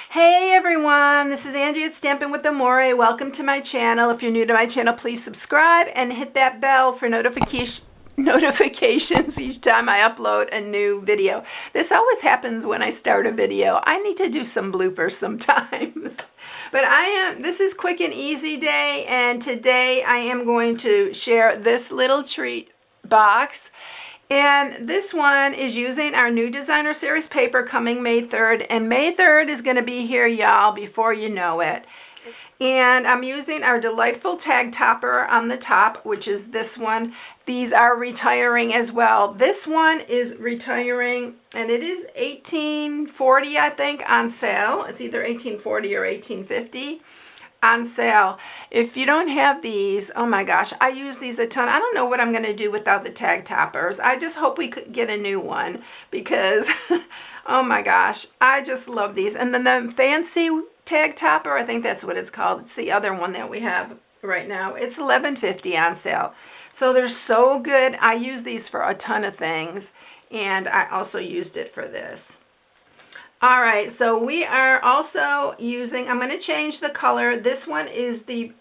Hey everyone, this is Angie at Stampin' with Amore. Welcome to my channel. If you're new to my channel, please subscribe and hit that bell for notifications each time I upload a new video. This always happens when I start a video. I need to do some bloopers sometimes. But this is quick and easy day, and today I am going to share this little treat box. And this one is using our new designer series paper coming May 3rd. And May 3rd is going to be here, y'all, before you know it. And I'm using our delightful tag topper on the top, which is this one. These are retiring as well. This one is retiring, and it is $18.40, I think, on sale. It's either $18.40 or $18.50. On sale. If you don't have these, oh my gosh, I use these a ton. I don't know what I'm going to do without the tag toppers. I just hope we could get a new one because oh my gosh, I just love these. And then the fancy tag topper, I think that's what it's called. It's the other one that we have right now. It's $11.50 on sale. So they're so good. I use these for a ton of things, and I also used it for this. All right, so we are also using, I'm going to change the color. This one is the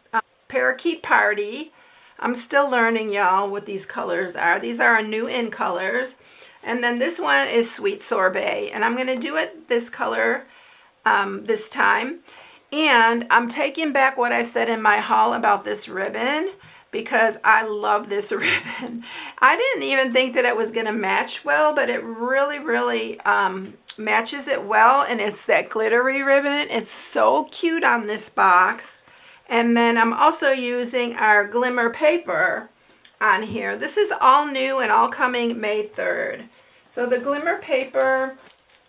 Parakeet Party. I'm still learning, y'all, what these colors are. These are our new in colors. And then this one is Sweet Sorbet. And I'm going to do it this color this time. And I'm taking back what I said in my haul about this ribbon, because I love this ribbon. I didn't even think that it was going to match well, but it really matches it well, and it's that glittery ribbon. It's so cute on this box. And then I'm also using our Glimmer Paper on here. This is all new and all coming May 3rd. So the Glimmer Paper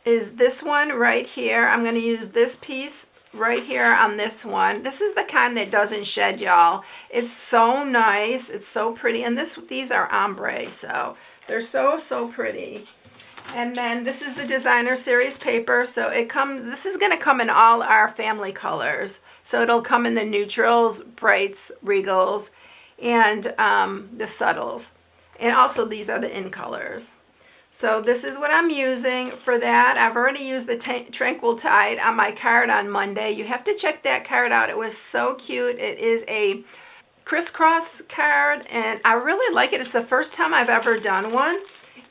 is this one right here. I'm going to use this piece right here on this one. This is the kind that doesn't shed, y'all. It's so nice. It's so pretty. And these are ombre, so they're so pretty. And then this is the designer series paper. So this is going to come in all our family colors. So it'll come in the neutrals, brights, regals, and the subtles. And also these are the in colors. So this is what I'm using for that. I've already used the Tranquil Tide on my card on Monday. You have to check that card out. It was so cute. It is a crisscross card, and I really like it. It's the first time I've ever done one,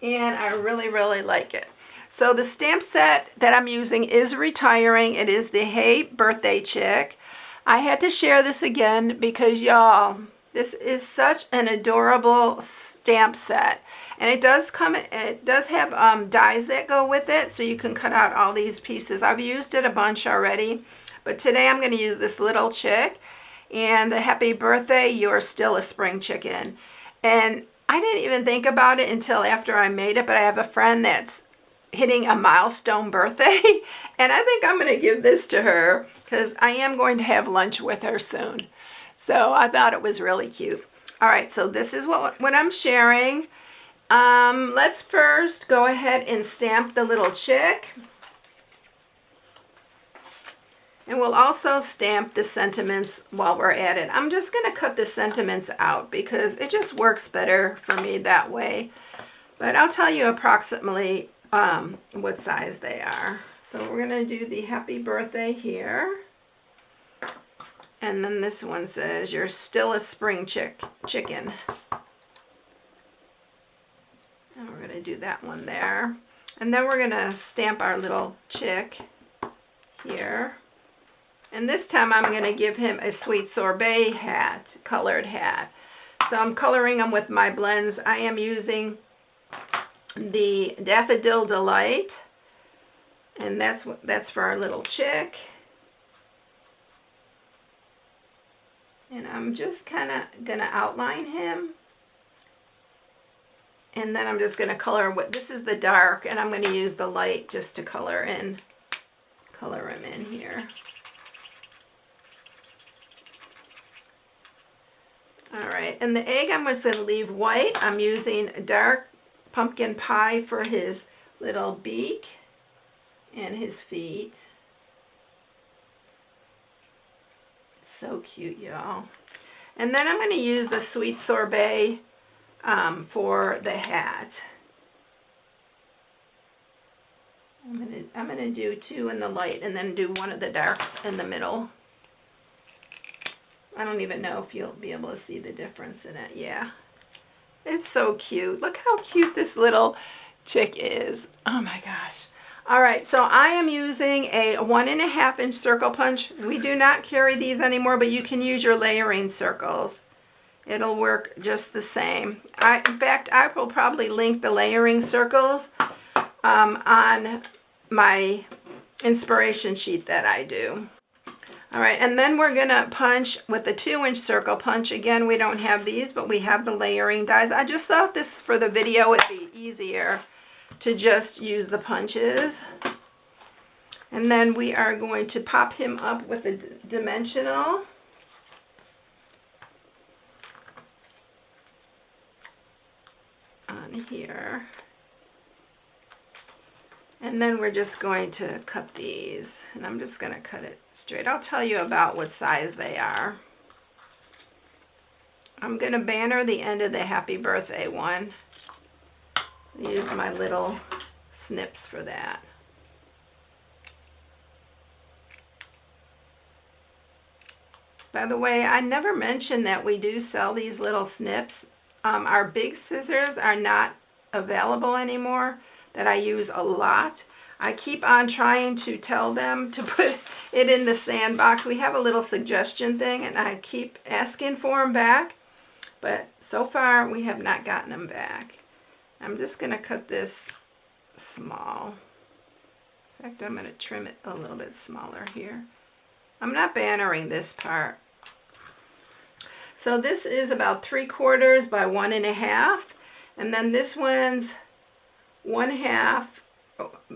and I really like it. So the stamp set that I'm using is retiring. It is the Hey Birthday Chick. I had to share this again because, y'all, this is such an adorable stamp set. And it does have dies that go with it, so you can cut out all these pieces. I've used it a bunch already, but today I'm going to use this little chick and the Happy Birthday, You're Still a Spring Chicken. And I didn't even think about it until after I made it, but I have a friend that's hitting a milestone birthday, and I think I'm going to give this to her because I am going to have lunch with her soon. So I thought it was really cute. All right, so this is what I'm sharing. Let's first go ahead and stamp the little chick. And we'll also stamp the sentiments while we're at it. I'm just going to cut the sentiments out because it just works better for me that way. But I'll tell you approximately what size they are. So we're going to do the Happy Birthday here. And then this one says, You're Still a Spring Chicken. And we're going to do that one there. And then we're going to stamp our little chick here. And this time I'm going to give him a Sweet Sorbet hat, colored hat. So I'm coloring them with my blends. I am using the Daffodil Delight. And that's for our little chick. And I'm just kind of going to outline him. And then I'm just going to color this is the dark, and I'm going to use the light just to color him in here. All right, and the egg I'm just going to leave white. I'm using dark pumpkin pie for his little beak and his feet. It's so cute, y'all. And then I'm going to use the Sweet Sorbet for the hat. I'm gonna do 2 in the light and then do 1 of the dark in the middle. I don't even know if you'll be able to see the difference in it. Yeah. It's so cute. Look how cute this little chick is. Oh my gosh. All right, so I am using a 1.5 inch circle punch. We do not carry these anymore, but you can use your layering circles. It'll work just the same. In fact, I will probably link the layering circles on my inspiration sheet that I do. All right, and then we're gonna punch with a 2-inch circle punch. Again, we don't have these, but we have the layering dies. I just thought this for the video would be easier to just use the punches. And then we are going to pop him up with a dimensional. On here. And then we're just going to cut these, and I'm just going to cut it straight. I'll tell you about what size they are. I'm going to banner the end of the happy birthday one. Use my little snips for that. By the way, I never mentioned that we do sell these little snips. Our big scissors are not available anymore, that I use a lot. I keep on trying to tell them to put it in the sandbox. We have a little suggestion thing, and I keep asking for them back, but so far we have not gotten them back. I'm just going to cut this small. In fact, I'm going to trim it a little bit smaller here. I'm not bannering this part. So this is about 3/4 by 1.5, and then this one's 1/2,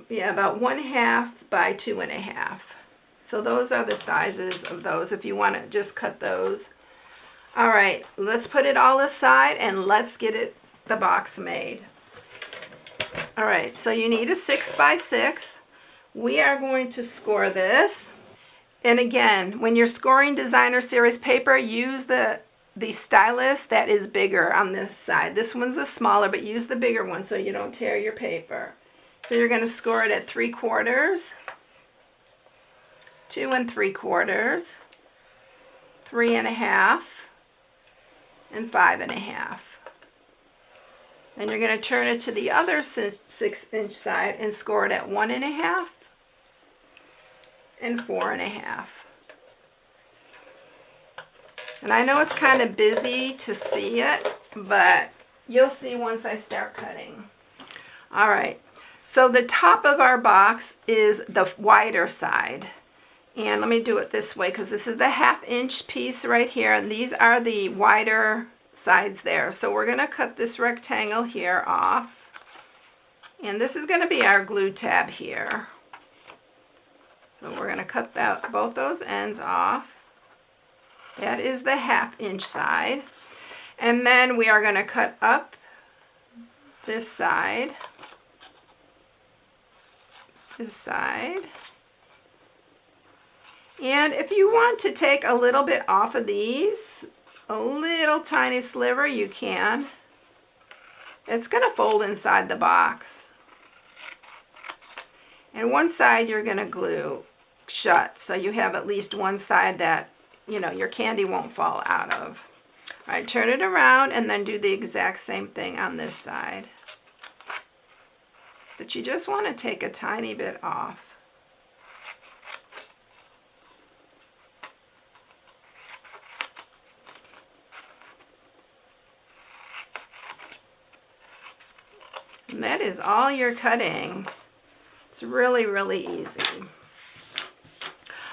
yeah, about 1/2 by 2.5. So those are the sizes of those if you want to just cut those. All right, let's put it all aside and let's get the box made. All right, so you need a 6x6. We are going to score this. And again, when you're scoring designer series paper, use the stylus that is bigger on this side. This one's the smaller, but use the bigger one so you don't tear your paper. So you're going to score it at 3/4, 2 3/4, 3.5, and 5.5. And you're going to turn it to the other 6-inch side and score it at 1.5 and 4.5. And I know it's kind of busy to see it, but you'll see once I start cutting. All right, so the top of our box is the wider side. And let me do it this way because this is the 1/2 inch piece right here, and these are the wider sides there. So we're going to cut this rectangle here off. And this is going to be our glue tab here. So we're going to cut both those ends off. That is the 1/2 inch side. And then we are going to cut up this side, and if you want to take a little bit off of these, a little tiny sliver, you can. It's going to fold inside the box. And one side you're going to glue shut, so you have at least one side that, you know, your candy won't fall out of. All right, turn it around and then do the exact same thing on this side. But you just want to take a tiny bit off. And that is all you're cutting. It's really, really easy.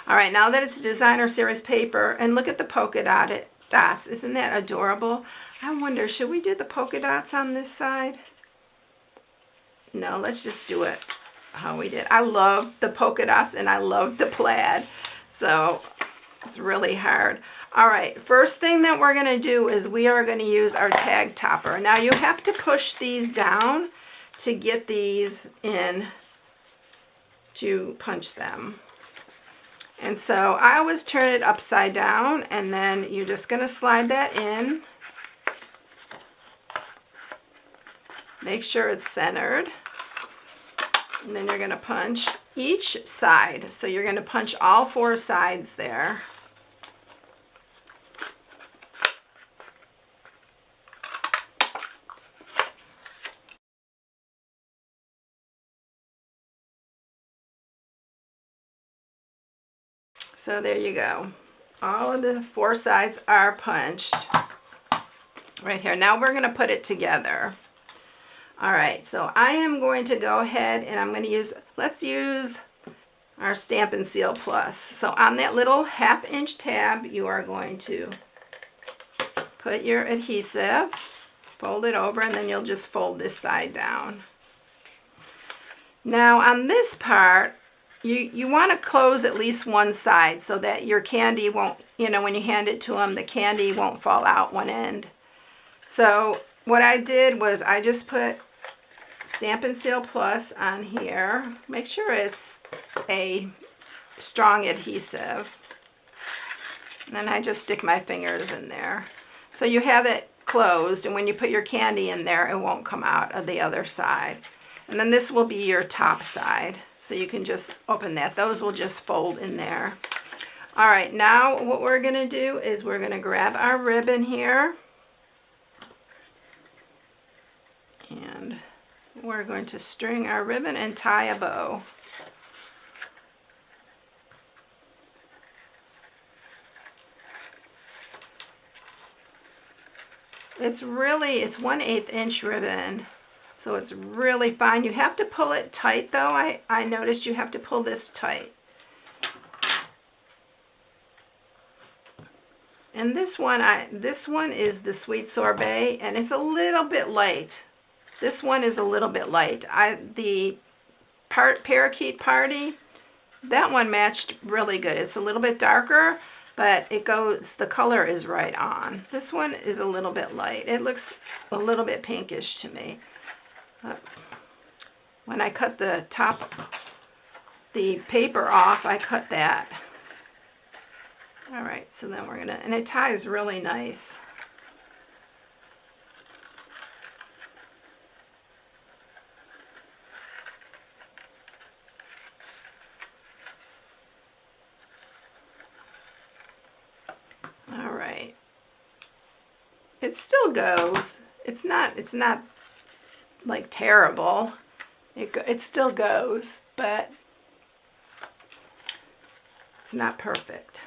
All right, now that it's designer series paper, and look at the polka dots. Isn't that adorable? I wonder, should we do the polka dots on this side? No, let's just do it how we did. I love the polka dots and I love the plaid, so it's really hard. All right, first thing that we're going to do is we are going to use our tag topper. Now you have to push these down to get these in to punch them. And so I always turn it upside down, and then you're just going to slide that in. Make sure it's centered. And then you're going to punch each side. So you're going to punch all 4 sides there. So there you go. All of the 4 sides are punched right here. Now we're going to put it together. All right, so I am going to go ahead and I'm going to use, let's use our Stampin' Seal Plus. So on that little 1/2 inch tab, you are going to put your adhesive, fold it over, and then you'll just fold this side down. Now on this part, you want to close at least one side so that your candy won't, you know, when you hand it to them, the candy won't fall out one end. So what I did was I just put Stampin' Seal Plus on here. Make sure it's a strong adhesive. And then I just stick my fingers in there. So you have it closed, and when you put your candy in there, it won't come out of the other side. And then this will be your top side. So you can just open that. Those will just fold in there. All right, now what we're going to do is we're going to grab our ribbon here. And we're going to string our ribbon and tie a bow. It's 1/8 inch ribbon, so it's really fine. You have to pull it tight though. I noticed you have to pull this tight. And this one is the Sweet Sorbet, and it's a little bit light. This one is a little bit light. The Parakeet Party, that one matched really good. It's a little bit darker, but the color is right on. This one is a little bit light. It looks a little bit pinkish to me. When I cut the paper off, I cut that. All right, so then we're gonna, and it ties really nice. All right. It still goes. It's not like terrible. It still goes, but it's not perfect.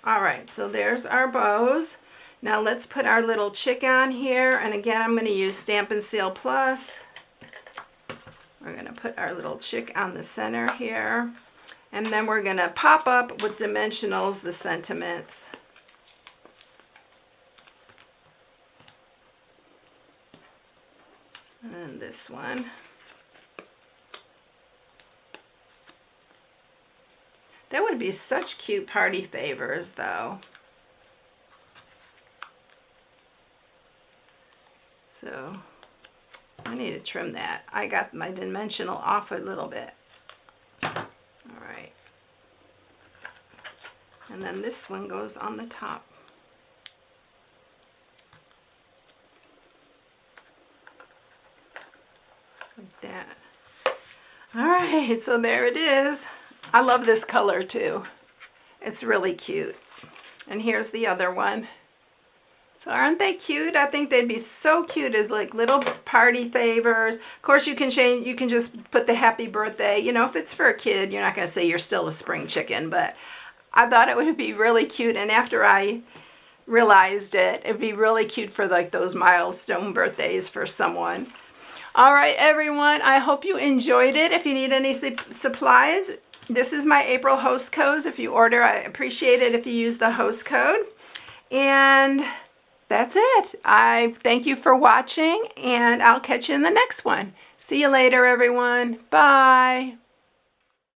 All right, so there's our bows. Now let's put our little chick on here, and again I'm going to use Stampin' Seal Plus. We're going to put our little chick on the center here, and then we're going to pop up with dimensionals the sentiments. And this one. That would be such cute party favors, though. So I need to trim that. I got my dimensional off a little bit. All right. And then this one goes on the top. Like that. All right, so there it is. I love this color too. It's really cute. And here's the other one. So aren't they cute? I think they'd be so cute as like little party favors. Of course you can change, you can just put the happy birthday. You know, if it's for a kid, you're not going to say you're still a spring chicken, but I thought it would be really cute. And after I realized it'd be really cute for like those milestone birthdays for someone. All right, everyone, I hope you enjoyed it. If you need any supplies, this is my April host codes. If you order, I appreciate it if you use the host code. And that's it. I thank you for watching, and I'll catch you in the next one. See you later, everyone. Bye.